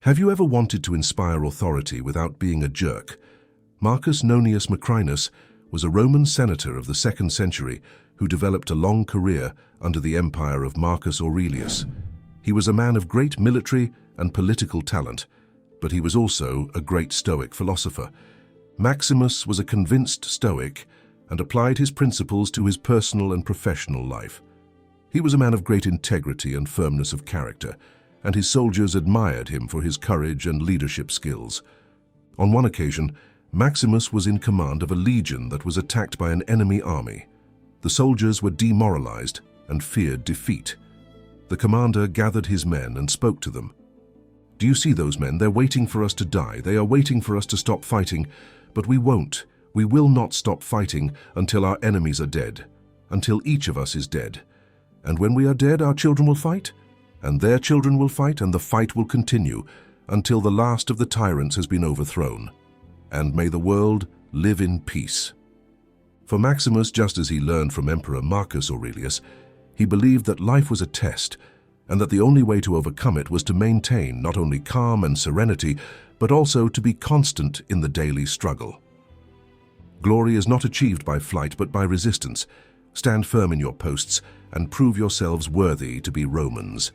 Have you ever wanted to inspire authority without being a jerk? Marcus Nonius Macrinus was a Roman senator of the 2nd century who developed a long career under the empire of Marcus Aurelius. He was a man of great military and political talent, but he was also a great Stoic philosopher. Maximus was a convinced Stoic and applied his principles to his personal and professional life. He was a man of great integrity and firmness of character, and his soldiers admired him for his courage and leadership skills. On one occasion, Maximus was in command of a legion that was attacked by an enemy army. The soldiers were demoralized and feared defeat. The commander gathered his men and spoke to them. "Do you see those men? They're waiting for us to die. They are waiting for us to stop fighting, but we won't. We will not stop fighting until our enemies are dead, until each of us is dead. And when we are dead, our children will fight, and their children will fight, and the fight will continue until the last of the tyrants has been overthrown. And may the world live in peace." For Maximus, just as he learned from Emperor Marcus Aurelius, he believed that life was a test, and that the only way to overcome it was to maintain not only calm and serenity, but also to be constant in the daily struggle. Glory is not achieved by flight, but by resistance. Stand firm in your posts and prove yourselves worthy to be Romans.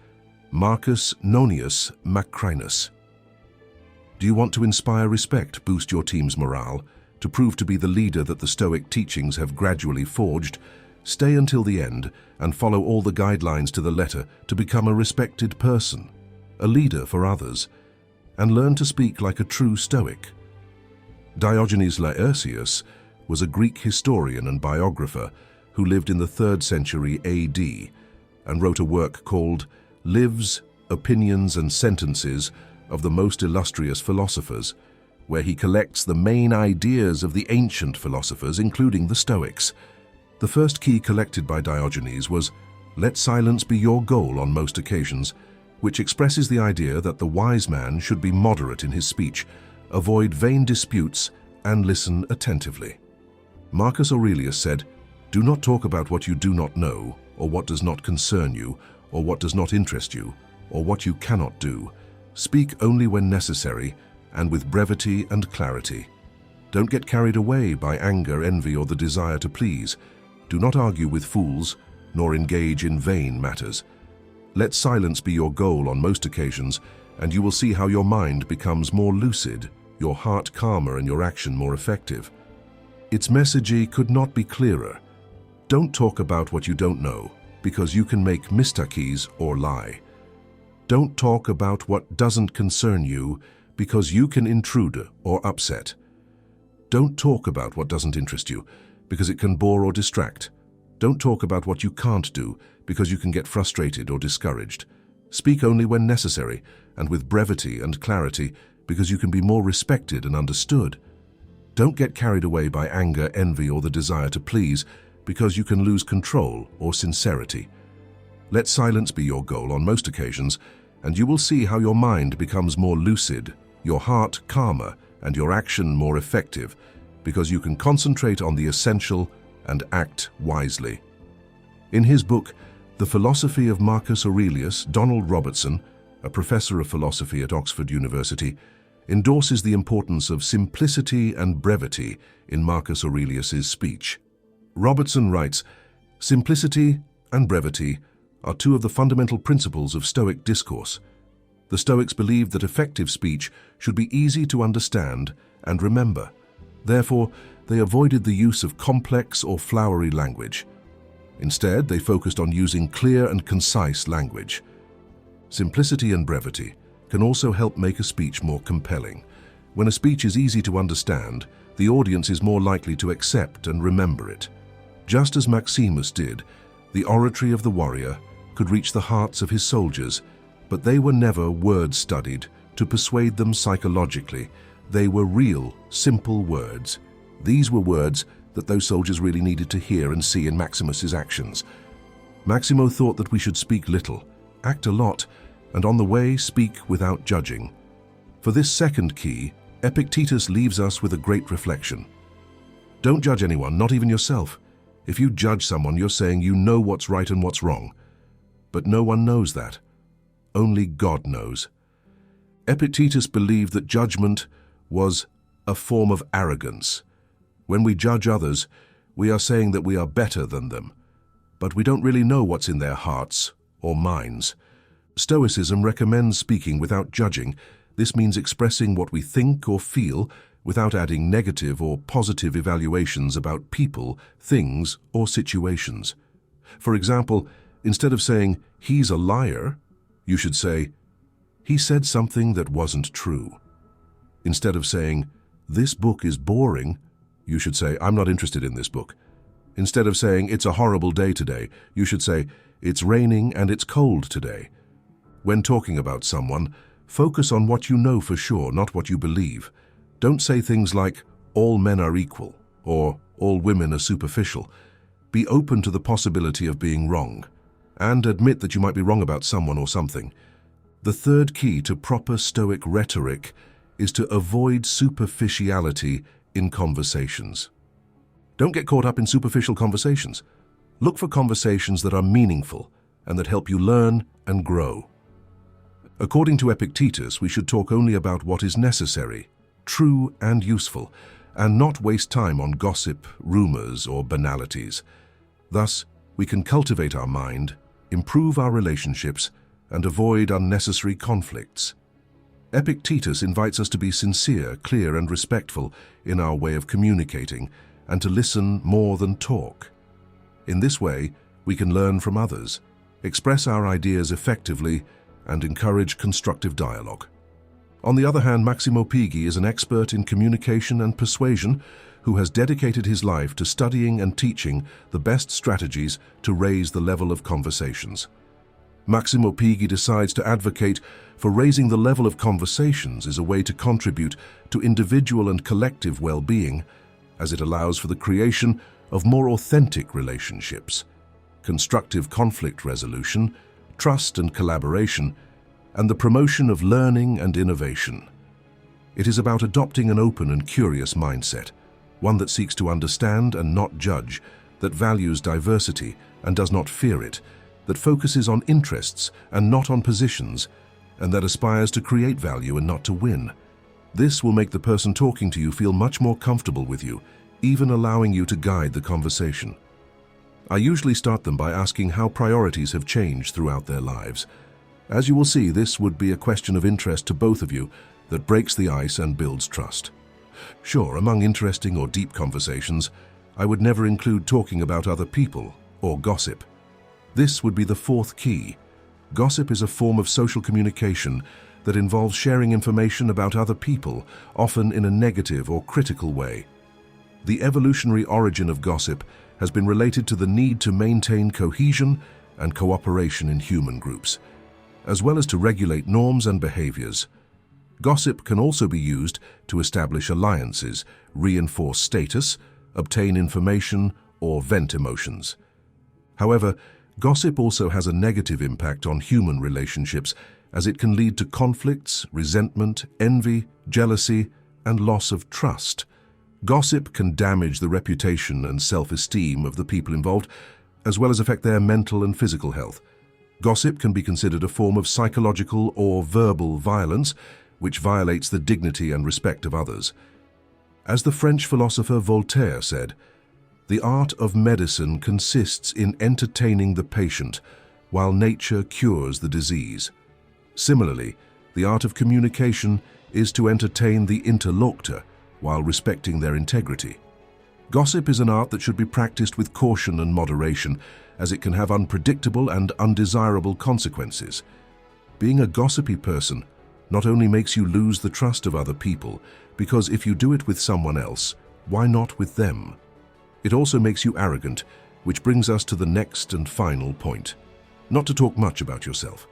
Marcus Nonius Macrinus. Do you want to inspire respect, boost your team's morale, to prove to be the leader that the Stoic teachings have gradually forged? Stay until the end and follow all the guidelines to the letter to become a respected person, a leader for others, and learn to speak like a true Stoic. Diogenes Laertius was a Greek historian and biographer who lived in the 3rd century AD and wrote a work called Lives, Opinions and Sentences of the Most Illustrious Philosophers, where he collects the main ideas of the ancient philosophers, including the Stoics. The first key collected by Diogenes was, "Let silence be your goal on most occasions," which expresses the idea that the wise man should be moderate in his speech, avoid vain disputes, and listen attentively. Marcus Aurelius said, "Do not talk about what you do not know, or what does not concern you, or what does not interest you, or what you cannot do. Speak only when necessary, and with brevity and clarity. Don't get carried away by anger, envy, or the desire to please. Do not argue with fools, nor engage in vain matters. Let silence be your goal on most occasions, and you will see how your mind becomes more lucid, your heart calmer, and your action more effective." Its message could not be clearer. Don't talk about what you don't know, because you can make mistakes or lie. Don't talk about what doesn't concern you, because you can intrude or upset. Don't talk about what doesn't interest you, because it can bore or distract. Don't talk about what you can't do, because you can get frustrated or discouraged. Speak only when necessary, and with brevity and clarity, because you can be more respected and understood. Don't get carried away by anger, envy, or the desire to please, because you can lose control or sincerity. Let silence be your goal on most occasions, and you will see how your mind becomes more lucid, your heart calmer, and your action more effective, because you can concentrate on the essential and act wisely. In his book, The Philosophy of Marcus Aurelius, Donald Robertson, a professor of philosophy at Oxford University, endorses the importance of simplicity and brevity in Marcus Aurelius's speech. Robertson writes, "Simplicity and brevity are two of the fundamental principles of Stoic discourse. The Stoics believed that effective speech should be easy to understand and remember. Therefore, they avoided the use of complex or flowery language. Instead, they focused on using clear and concise language. Simplicity and brevity can also help make a speech more compelling. When a speech is easy to understand, the audience is more likely to accept and remember it. Just as Maximus did, the oratory of the warrior could reach the hearts of his soldiers, but they were never word-studied to persuade them psychologically. They were real, simple words. These were words that those soldiers really needed to hear and see in Maximus's actions. Maximo thought that we should speak little, act a lot, and on the way speak without judging. For this second key, Epictetus leaves us with a great reflection. Don't judge anyone, not even yourself. If you judge someone, you're saying you know what's right and what's wrong. But no one knows that. Only God knows. Epictetus believed that judgment was a form of arrogance. When we judge others, we are saying that we are better than them, but we don't really know what's in their hearts or minds. Stoicism recommends speaking without judging. This means expressing what we think or feel without adding negative or positive evaluations about people, things, or situations. For example, instead of saying, "He's a liar," you should say, "He said something that wasn't true." Instead of saying, "This book is boring," you should say, "I'm not interested in this book." Instead of saying, "It's a horrible day today," you should say, "It's raining and it's cold today." When talking about someone, focus on what you know for sure, not what you believe. Don't say things like, "All men are equal," or "All women are superficial." Be open to the possibility of being wrong, and admit that you might be wrong about someone or something. The third key to proper Stoic rhetoric is to avoid superficiality in conversations. Don't get caught up in superficial conversations. Look for conversations that are meaningful and that help you learn and grow. According to Epictetus, we should talk only about what is necessary, true and useful, and not waste time on gossip, rumors, or banalities. Thus, we can cultivate our mind, improve our relationships, and avoid unnecessary conflicts. Epictetus invites us to be sincere, clear, and respectful in our way of communicating, and to listen more than talk. In this way, we can learn from others, express our ideas effectively, and encourage constructive dialogue. On the other hand, Massimo Pighi is an expert in communication and persuasion who has dedicated his life to studying and teaching the best strategies to raise the level of conversations. Massimo Pighi decides to advocate for raising the level of conversations as a way to contribute to individual and collective well-being, as it allows for the creation of more authentic relationships, constructive conflict resolution, trust and collaboration, and the promotion of learning and innovation. It is about adopting an open and curious mindset, one that seeks to understand and not judge, that values diversity and does not fear it, that focuses on interests and not on positions, and that aspires to create value and not to win. This will make the person talking to you feel much more comfortable with you, even allowing you to guide the conversation. I usually start them by asking how priorities have changed throughout their lives. As you will see, this would be a question of interest to both of you that breaks the ice and builds trust. Sure, among interesting or deep conversations, I would never include talking about other people or gossip. This would be the fourth key. Gossip is a form of social communication that involves sharing information about other people, often in a negative or critical way. The evolutionary origin of gossip has been related to the need to maintain cohesion and cooperation in human groups, as well as to regulate norms and behaviors. Gossip can also be used to establish alliances, reinforce status, obtain information, or vent emotions. However, gossip also has a negative impact on human relationships, as it can lead to conflicts, resentment, envy, jealousy, and loss of trust. Gossip can damage the reputation and self-esteem of the people involved, as well as affect their mental and physical health. Gossip can be considered a form of psychological or verbal violence, which violates the dignity and respect of others. As the French philosopher Voltaire said, "The art of medicine consists in entertaining the patient, while nature cures the disease." Similarly, the art of communication is to entertain the interlocutor, while respecting their integrity. Gossip is an art that should be practiced with caution and moderation, as it can have unpredictable and undesirable consequences. Being a gossipy person not only makes you lose the trust of other people, because if you do it with someone else, why not with them? It also makes you arrogant, which brings us to the next and final point. Not to talk much about yourself.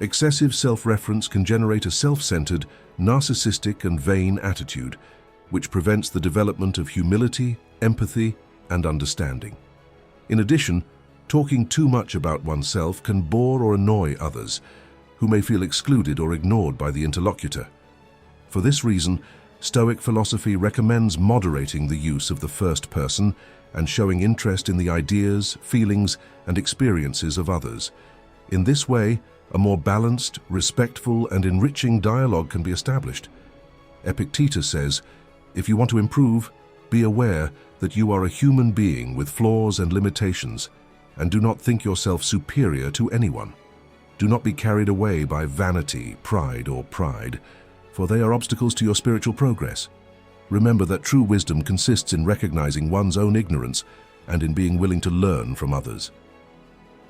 Excessive self-reference can generate a self-centered, narcissistic and vain attitude, which prevents the development of humility, empathy, and understanding. In addition, talking too much about oneself can bore or annoy others, who may feel excluded or ignored by the interlocutor. For this reason, Stoic philosophy recommends moderating the use of the first person and showing interest in the ideas, feelings, and experiences of others. In this way, A more balanced, respectful, and enriching dialogue can be established. Epictetus says, "If you want to improve, be aware that you are a human being with flaws and limitations, and do not think yourself superior to anyone. Do not be carried away by vanity, pride, or pride, for they are obstacles to your spiritual progress. Remember that true wisdom consists in recognizing one's own ignorance and in being willing to learn from others."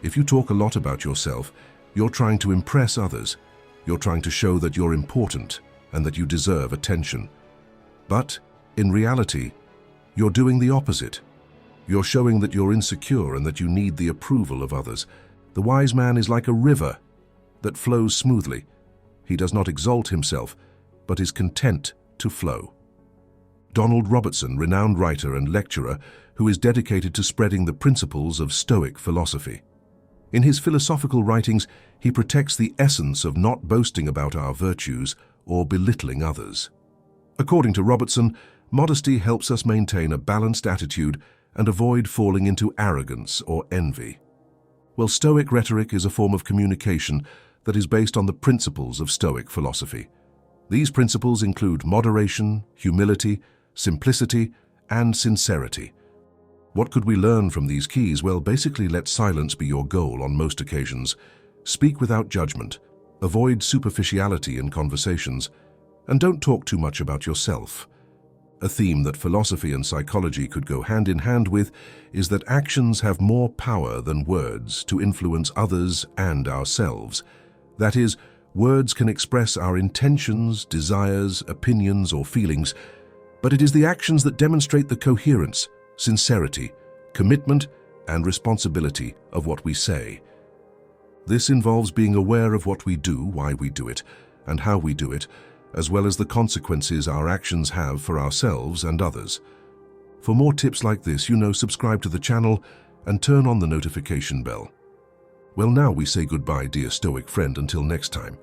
If you talk a lot about yourself, you're trying to impress others. You're trying to show that you're important and that you deserve attention. But, in reality, you're doing the opposite. You're showing that you're insecure and that you need the approval of others. The wise man is like a river that flows smoothly. He does not exalt himself, but is content to flow. Donald Robertson, renowned writer and lecturer who is dedicated to spreading the principles of Stoic philosophy. In his philosophical writings, he protects the essence of not boasting about our virtues or belittling others. According to Robertson, modesty helps us maintain a balanced attitude and avoid falling into arrogance or envy. Well, Stoic rhetoric is a form of communication that is based on the principles of Stoic philosophy. These principles include moderation, humility, simplicity, and sincerity. What could we learn from these keys? Well, basically, let silence be your goal on most occasions. Speak without judgment. Avoid superficiality in conversations. And don't talk too much about yourself. A theme that philosophy and psychology could go hand in hand with is that actions have more power than words to influence others and ourselves. That is, words can express our intentions, desires, opinions, or feelings, but it is the actions that demonstrate the coherence, sincerity, commitment, and responsibility of what we say. This involves being aware of what we do, why we do it, and how we do it, as well as the consequences our actions have for ourselves and others. For more tips like this, subscribe to the channel and turn on the notification bell. Well, now we say goodbye, dear Stoic friend, until next time.